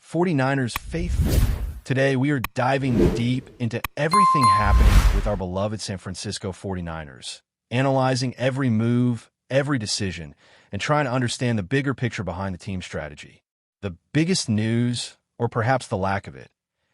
49ers faithful. Today, we are diving deep into everything happening with our beloved San Francisco 49ers, analyzing every move, every decision, and trying to understand the bigger picture behind the team's strategy. The biggest news, or perhaps the lack of it,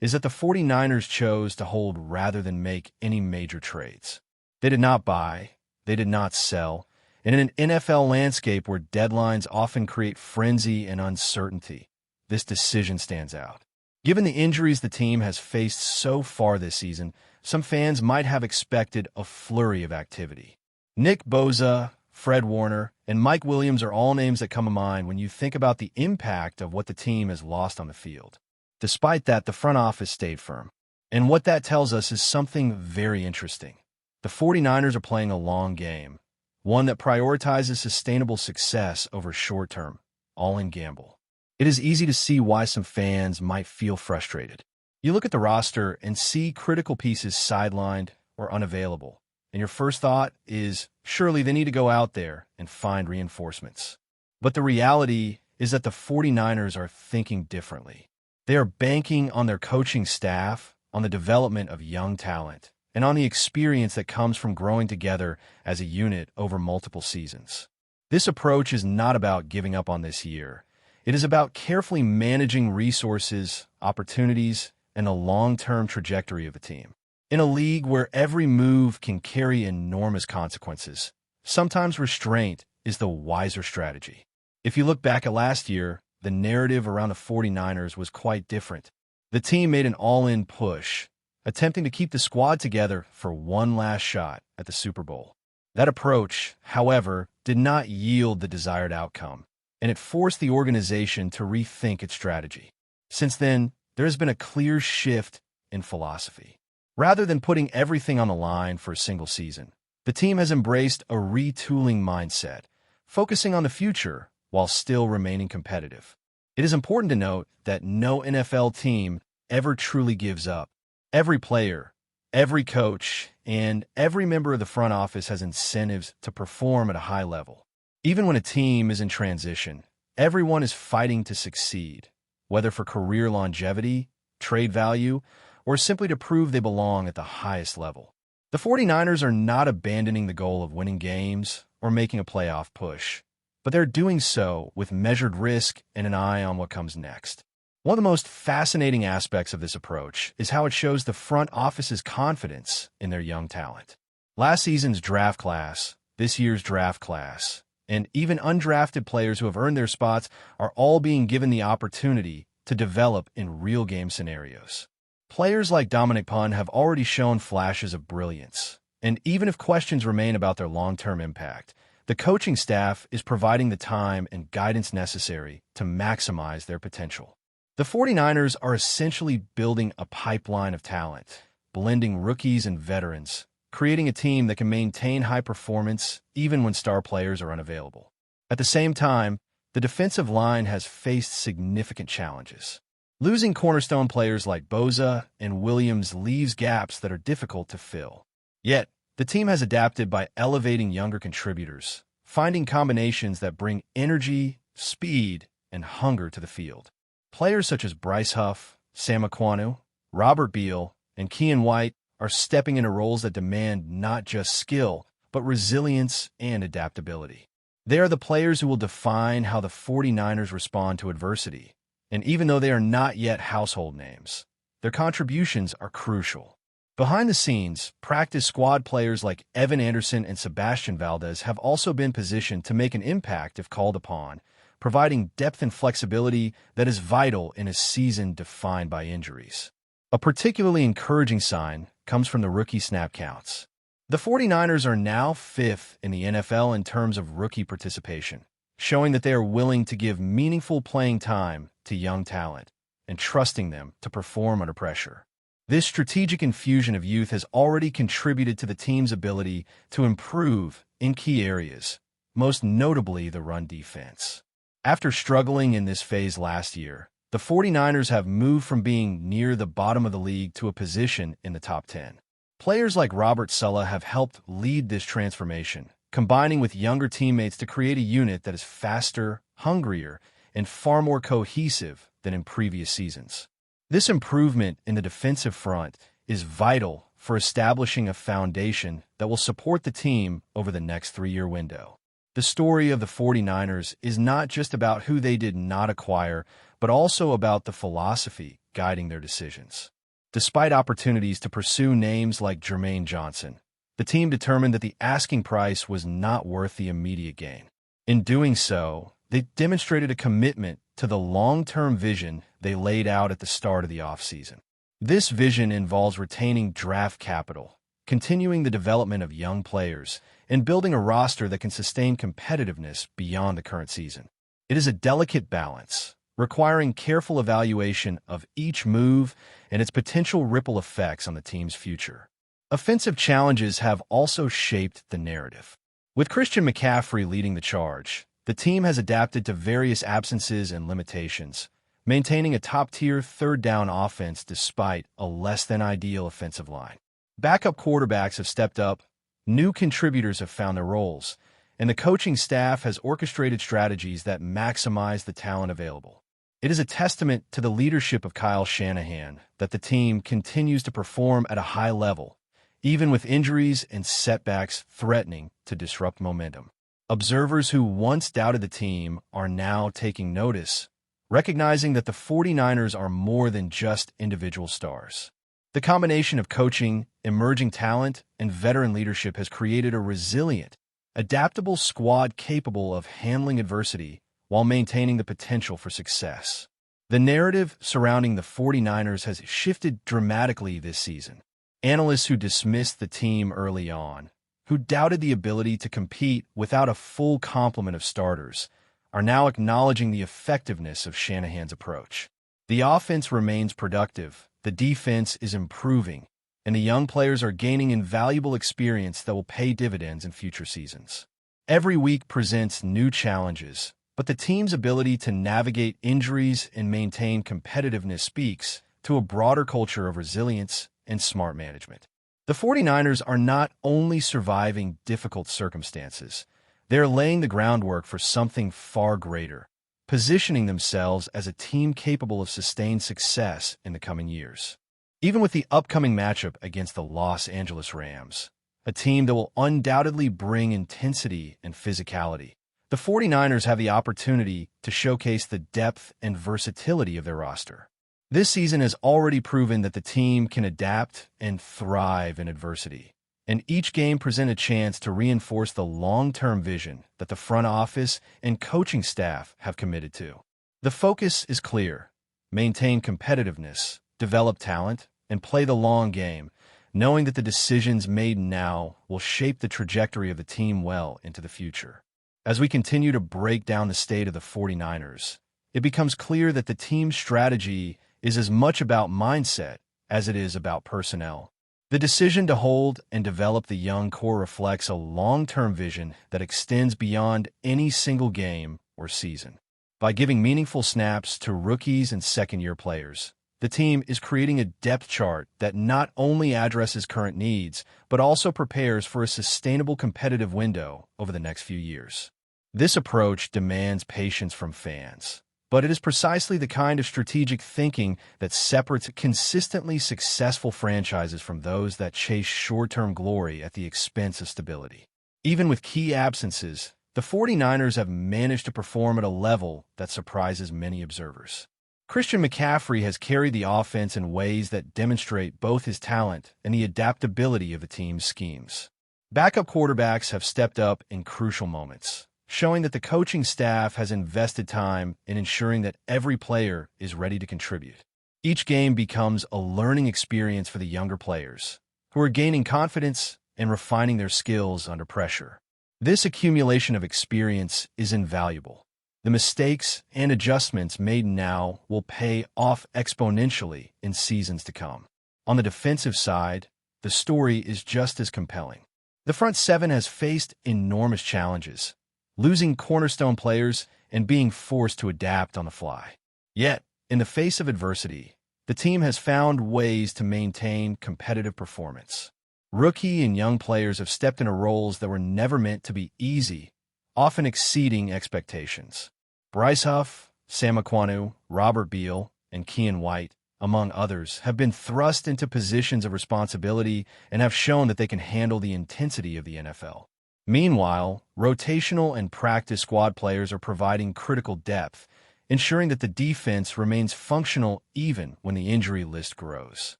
is that the 49ers chose to hold rather than make any major trades. They did not buy, they did not sell, and in an NFL landscape where deadlines often create frenzy and uncertainty, this decision stands out. Given the injuries the team has faced so far this season, some fans might have expected a flurry of activity. Nick Bosa, Fred Warner, and Mike Williams are all names that come to mind when you think about the impact of what the team has lost on the field. Despite that, the front office stayed firm. And what that tells us is something very interesting. The 49ers are playing a long game, one that prioritizes sustainable success over short-term, all-in gamble. It is easy to see why some fans might feel frustrated. You look at the roster and see critical pieces sidelined or unavailable, and your first thought is, surely they need to go out there and find reinforcements. But the reality is that the 49ers are thinking differently. They are banking on their coaching staff, on the development of young talent, and on the experience that comes from growing together as a unit over multiple seasons. This approach is not about giving up on this year. It is about carefully managing resources, opportunities, and the long-term trajectory of the team. In a league where every move can carry enormous consequences, sometimes restraint is the wiser strategy. If you look back at last year, the narrative around the 49ers was quite different. The team made an all-in push, attempting to keep the squad together for one last shot at the Super Bowl. That approach, however, did not yield the desired outcome, and it forced the organization to rethink its strategy. Since then, there has been a clear shift in philosophy. Rather than putting everything on the line for a single season, the team has embraced a retooling mindset, focusing on the future while still remaining competitive. It is important to note that no NFL team ever truly gives up. Every player, every coach, and every member of the front office has incentives to perform at a high level. Even when a team is in transition, everyone is fighting to succeed, whether for career longevity, trade value, or simply to prove they belong at the highest level. The 49ers are not abandoning the goal of winning games or making a playoff push, but they're doing so with measured risk and an eye on what comes next. One of the most fascinating aspects of this approach is how it shows the front office's confidence in their young talent. Last season's draft class, this year's draft class, and even undrafted players who have earned their spots are all being given the opportunity to develop in real game scenarios. Players like Dominic Pun have already shown flashes of brilliance, and even if questions remain about their long-term impact, the coaching staff is providing the time and guidance necessary to maximize their potential. The 49ers are essentially building a pipeline of talent, blending rookies and veterans, creating a team that can maintain high performance even when star players are unavailable. At the same time, the defensive line has faced significant challenges. Losing cornerstone players like Bosa and Williams leaves gaps that are difficult to fill. Yet, the team has adapted by elevating younger contributors, finding combinations that bring energy, speed, and hunger to the field. Players such as Bryce Huff, Sam Aquanu, Robert Beal, and Kean White are stepping into roles that demand not just skill, but resilience and adaptability. They are the players who will define how the 49ers respond to adversity, and even though they are not yet household names, their contributions are crucial. Behind the scenes, practice squad players like Evan Anderson and Sebastian Valdez have also been positioned to make an impact if called upon, providing depth and flexibility that is vital in a season defined by injuries. A particularly encouraging sign comes from the rookie snap counts. The 49ers are now 5th in the NFL in terms of rookie participation, showing that they are willing to give meaningful playing time to young talent and trusting them to perform under pressure. This strategic infusion of youth has already contributed to the team's ability to improve in key areas, most notably the run defense. After struggling in this phase last year, the 49ers have moved from being near the bottom of the league to a position in the top 10. Players like Robert Saleh have helped lead this transformation, combining with younger teammates to create a unit that is faster, hungrier, and far more cohesive than in previous seasons. This improvement in the defensive front is vital for establishing a foundation that will support the team over the next 3-year window. The story of the 49ers is not just about who they did not acquire, but also about the philosophy guiding their decisions. Despite opportunities to pursue names like Jermaine Johnson, the team determined that the asking price was not worth the immediate gain. In doing so, they demonstrated a commitment to the long-term vision they laid out at the start of the offseason. This vision involves retaining draft capital, continuing the development of young players, and building a roster that can sustain competitiveness beyond the current season. It is a delicate balance, requiring careful evaluation of each move and its potential ripple effects on the team's future. Offensive challenges have also shaped the narrative. With Christian McCaffrey leading the charge, the team has adapted to various absences and limitations, maintaining a top-tier third-down offense despite a less-than-ideal offensive line. Backup quarterbacks have stepped up, new contributors have found their roles, and the coaching staff has orchestrated strategies that maximize the talent available. It is a testament to the leadership of Kyle Shanahan that the team continues to perform at a high level, even with injuries and setbacks threatening to disrupt momentum. Observers who once doubted the team are now taking notice, recognizing that the 49ers are more than just individual stars. The combination of coaching, emerging talent, and veteran leadership has created a resilient, adaptable squad capable of handling adversity while maintaining the potential for success. The narrative surrounding the 49ers has shifted dramatically this season. Analysts who dismissed the team early on, who doubted the ability to compete without a full complement of starters, are now acknowledging the effectiveness of Shanahan's approach. The offense remains productive, the defense is improving, and the young players are gaining invaluable experience that will pay dividends in future seasons. Every week presents new challenges, but the team's ability to navigate injuries and maintain competitiveness speaks to a broader culture of resilience and smart management. The 49ers are not only surviving difficult circumstances, they are laying the groundwork for something far greater, positioning themselves as a team capable of sustained success in the coming years. Even with the upcoming matchup against the Los Angeles Rams, a team that will undoubtedly bring intensity and physicality, the 49ers have the opportunity to showcase the depth and versatility of their roster. This season has already proven that the team can adapt and thrive in adversity, and each game presents a chance to reinforce the long-term vision that the front office and coaching staff have committed to. The focus is clear: maintain competitiveness, develop talent, and play the long game, knowing that the decisions made now will shape the trajectory of the team well into the future. As we continue to break down the state of the 49ers, it becomes clear that the team's strategy is as much about mindset as it is about personnel. The decision to hold and develop the young core reflects a long-term vision that extends beyond any single game or season. By giving meaningful snaps to rookies and second-year players, the team is creating a depth chart that not only addresses current needs, but also prepares for a sustainable competitive window over the next few years. This approach demands patience from fans, but it is precisely the kind of strategic thinking that separates consistently successful franchises from those that chase short-term glory at the expense of stability. Even with key absences, the 49ers have managed to perform at a level that surprises many observers. Christian McCaffrey has carried the offense in ways that demonstrate both his talent and the adaptability of the team's schemes. Backup quarterbacks have stepped up in crucial moments, showing that the coaching staff has invested time in ensuring that every player is ready to contribute. Each game becomes a learning experience for the younger players, who are gaining confidence and refining their skills under pressure. This accumulation of experience is invaluable. The mistakes and adjustments made now will pay off exponentially in seasons to come. On the defensive side, the story is just as compelling. The front seven has faced enormous challenges, losing cornerstone players and being forced to adapt on the fly. Yet, in the face of adversity, the team has found ways to maintain competitive performance. Rookie and young players have stepped into roles that were never meant to be easy, often exceeding expectations. Bryce Huff, Sam Aquanu, Robert Beal, and Kean White, among others, have been thrust into positions of responsibility and have shown that they can handle the intensity of the NFL. Meanwhile, rotational and practice squad players are providing critical depth, ensuring that the defense remains functional even when the injury list grows.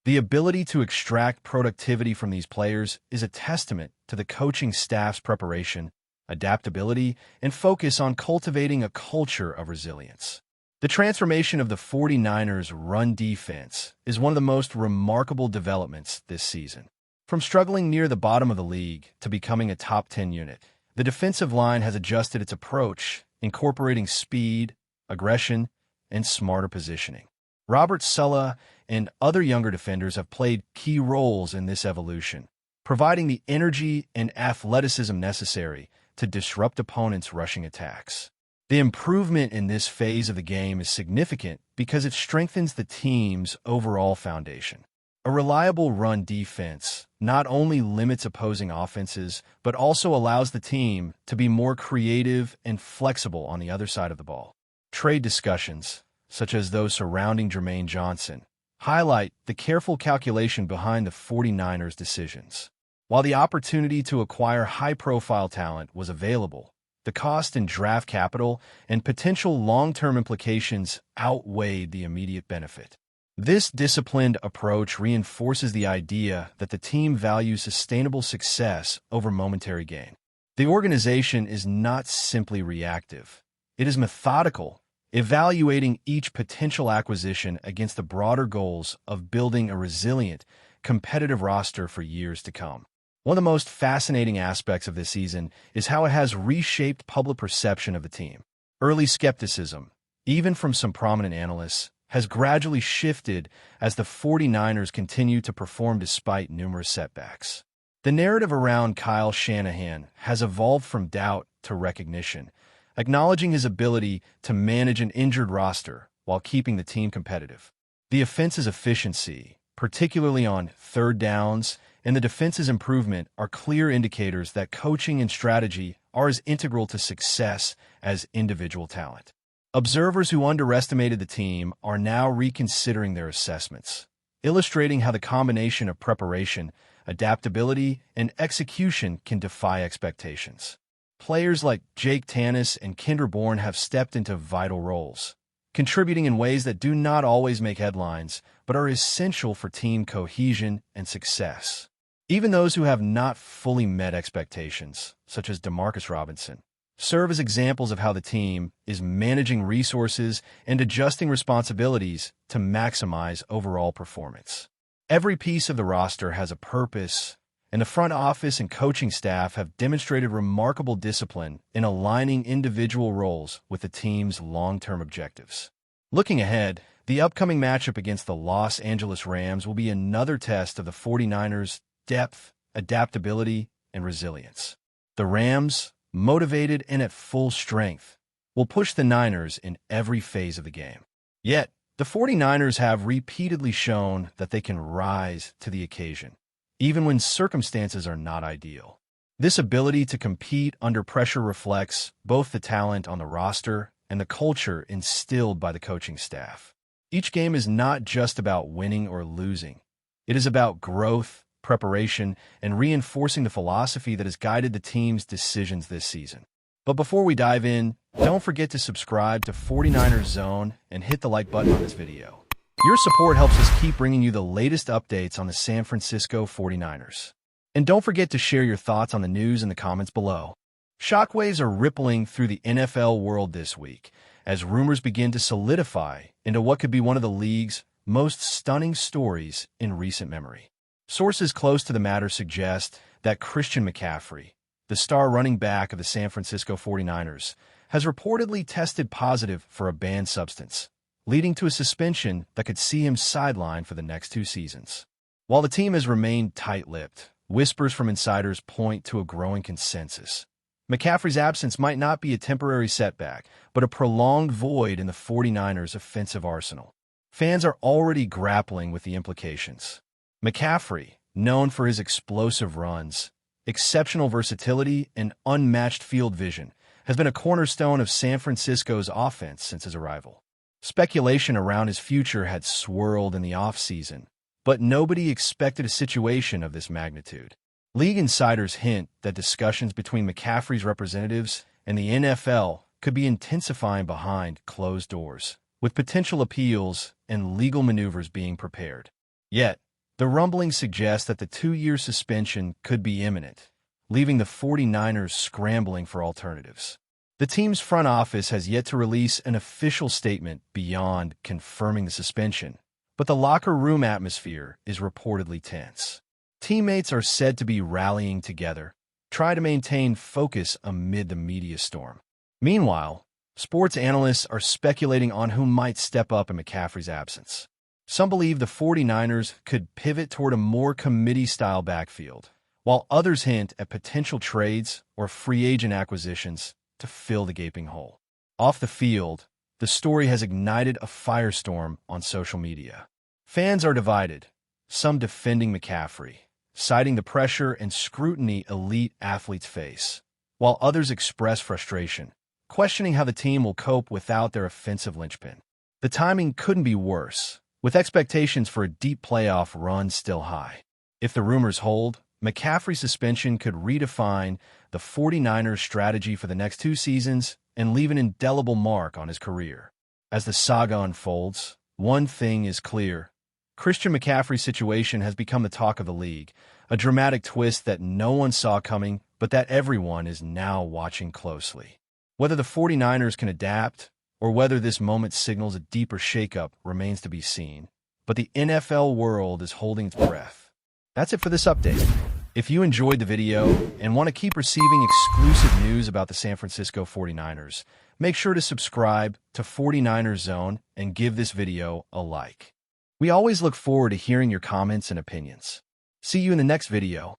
The ability to extract productivity from these players is a testament to the coaching staff's preparation, adaptability, and focus on cultivating a culture of resilience. The transformation of the 49ers' run defense is one of the most remarkable developments this season. From struggling near the bottom of the league to becoming a top 10 unit, the defensive line has adjusted its approach, incorporating speed, aggression, and smarter positioning. Robert Saleh and other younger defenders have played key roles in this evolution, providing the energy and athleticism necessary to disrupt opponents' rushing attacks. The improvement in this phase of the game is significant because it strengthens the team's overall foundation. A reliable run defense not only limits opposing offenses, but also allows the team to be more creative and flexible on the other side of the ball. Trade discussions, such as those surrounding Jermaine Johnson, highlight the careful calculation behind the 49ers' decisions. While the opportunity to acquire high-profile talent was available, the cost in draft capital and potential long-term implications outweighed the immediate benefit. This disciplined approach reinforces the idea that the team values sustainable success over momentary gain. The organization is not simply reactive. It is methodical, evaluating each potential acquisition against the broader goals of building a resilient, competitive roster for years to come. One of the most fascinating aspects of this season is how it has reshaped public perception of the team. Early skepticism, even from some prominent analysts, has gradually shifted as the 49ers continue to perform despite numerous setbacks. The narrative around Kyle Shanahan has evolved from doubt to recognition, acknowledging his ability to manage an injured roster while keeping the team competitive. The offense's efficiency, particularly on third downs, and the defense's improvement are clear indicators that coaching and strategy are as integral to success as individual talent. Observers who underestimated the team are now reconsidering their assessments, illustrating how the combination of preparation, adaptability, and execution can defy expectations. Players like Jake Tannis and Kinder Bourne have stepped into vital roles, contributing in ways that do not always make headlines, but are essential for team cohesion and success. Even those who have not fully met expectations, such as Demarcus Robinson, serve as examples of how the team is managing resources and adjusting responsibilities to maximize overall performance. Every piece of the roster has a purpose, and the front office and coaching staff have demonstrated remarkable discipline in aligning individual roles with the team's long-term objectives. Looking ahead, the upcoming matchup against the Los Angeles Rams will be another test of the 49ers' depth, adaptability, and resilience. The Rams, motivated and at full strength, will push the Niners in every phase of the game. Yet, the 49ers have repeatedly shown that they can rise to the occasion, even when circumstances are not ideal. This ability to compete under pressure reflects both the talent on the roster and the culture instilled by the coaching staff. Each game is not just about winning or losing. It is about growth, preparation, and reinforcing the philosophy that has guided the team's decisions this season. But before we dive in, don't forget to subscribe to 49ers Zone and hit the like button on this video. Your support helps us keep bringing you the latest updates on the San Francisco 49ers. And don't forget to share your thoughts on the news in the comments below. Shockwaves are rippling through the NFL world this week as rumors begin to solidify into what could be one of the league's most stunning stories in recent memory. Sources close to the matter suggest that Christian McCaffrey, the star running back of the San Francisco 49ers, has reportedly tested positive for a banned substance, leading to a suspension that could see him sidelined for the next 2 seasons. While the team has remained tight-lipped, whispers from insiders point to a growing consensus. McCaffrey's absence might not be a temporary setback, but a prolonged void in the 49ers' offensive arsenal. Fans are already grappling with the implications. McCaffrey, known for his explosive runs, exceptional versatility, and unmatched field vision, has been a cornerstone of San Francisco's offense since his arrival. Speculation around his future had swirled in the offseason, but nobody expected a situation of this magnitude. League insiders hint that discussions between McCaffrey's representatives and the NFL could be intensifying behind closed doors, with potential appeals and legal maneuvers being prepared. Yet, the rumblings suggest that the 2-year suspension could be imminent, leaving the 49ers scrambling for alternatives. The team's front office has yet to release an official statement beyond confirming the suspension, but the locker room atmosphere is reportedly tense. Teammates are said to be rallying together, trying to maintain focus amid the media storm. Meanwhile, sports analysts are speculating on who might step up in McCaffrey's absence. Some believe the 49ers could pivot toward a more committee-style backfield, while others hint at potential trades or free agent acquisitions to fill the gaping hole. Off the field, the story has ignited a firestorm on social media. Fans are divided, some defending McCaffrey, citing the pressure and scrutiny elite athletes face, while others express frustration, questioning how the team will cope without their offensive linchpin. The timing couldn't be worse, with expectations for a deep playoff run still high. If the rumors hold, McCaffrey's suspension could redefine the 49ers' strategy for the next 2 seasons and leave an indelible mark on his career. As the saga unfolds, one thing is clear. Christian McCaffrey's situation has become the talk of the league, a dramatic twist that no one saw coming, but that everyone is now watching closely. Whether the 49ers can adapt, or whether this moment signals a deeper shakeup remains to be seen, but the NFL world is holding its breath. That's it for this update. If you enjoyed the video and want to keep receiving exclusive news about the San Francisco 49ers, make sure to subscribe to 49ers Zone and give this video a like. We always look forward to hearing your comments and opinions. See you in the next video.